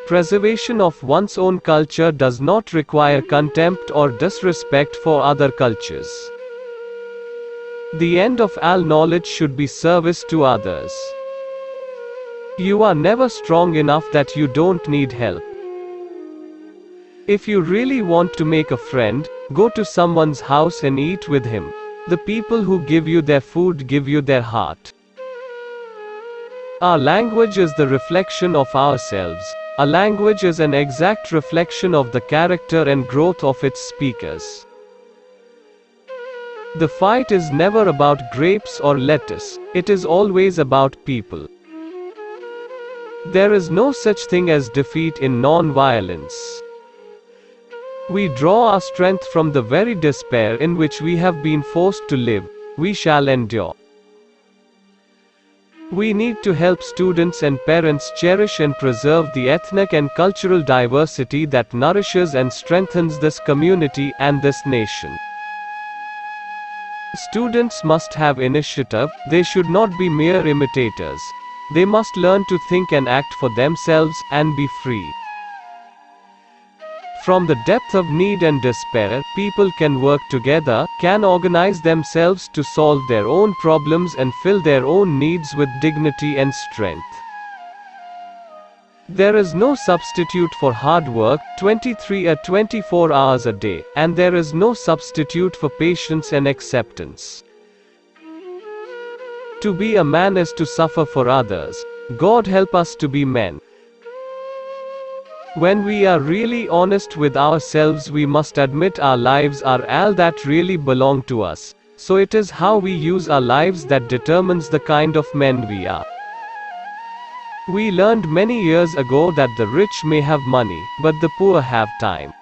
Preservation of one's own culture does not require contempt or disrespect for other cultures. The end of all knowledge should be service to others. You are never strong enough that you don't need help. If you really want to make a friend, go to someone's house and eat with him. The people who give you their food give you their heart. Our language is the reflection of ourselves. A language is an exact reflection of the character and growth of its speakers. The fight is never about grapes or lettuce, it is always about people. There is no such thing as defeat in non-violence. We draw our strength from the very despair in which we have been forced to live. We shall endure. We need to help students and parents cherish and preserve the ethnic and cultural diversity that nourishes and strengthens this community and this nation. Students must have initiative, they should not be mere imitators. They must learn to think and act for themselves, and be free. From the depth of need and despair, people can work together, can organize themselves to solve their own problems and fill their own needs with dignity and strength. There is no substitute for hard work, 23 or 24 hours a day, and there is no substitute for patience and acceptance. To be a man is to suffer for others. God help us to be men. When we are really honest with ourselves, we must admit our lives are all that really belong to us. So it is how we use our lives that determines the kind of men we are. We learned many years ago that the rich may have money, but the poor have time.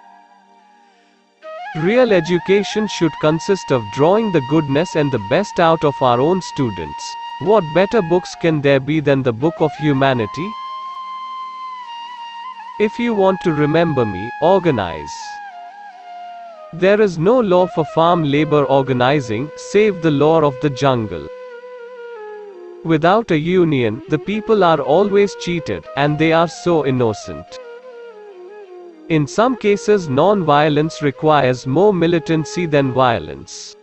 Real education should consist of drawing the goodness and the best out of our own students. What better books can there be than the Book of Humanity? If you want to remember me, organize. There is no law for farm labor organizing, save the law of the jungle. Without a union, the people are always cheated, and they are so innocent. In some cases, non-violence requires more militancy than violence.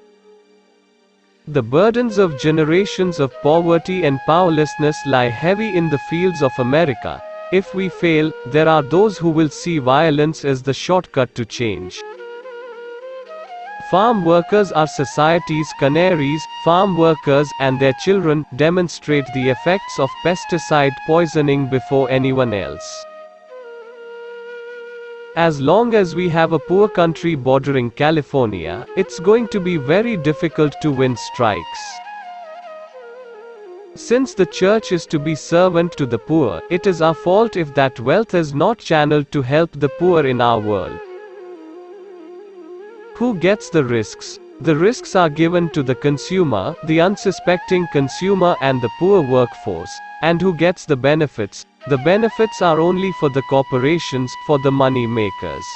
The burdens of generations of poverty and powerlessness lie heavy in the fields of America. If we fail, there are those who will see violence as the shortcut to change. Farm workers are society's canaries. Farm workers and their children demonstrate the effects of pesticide poisoning before anyone else. As long as we have a poor country bordering California, it's going to be very difficult to win strikes. Since the church is to be servant to the poor, it is our fault if that wealth is not channeled to help the poor in our world. Who gets the risks? The risks are given to the consumer, the unsuspecting consumer, and the poor workforce. And who gets the benefits? The benefits are only for the corporations, for the money makers.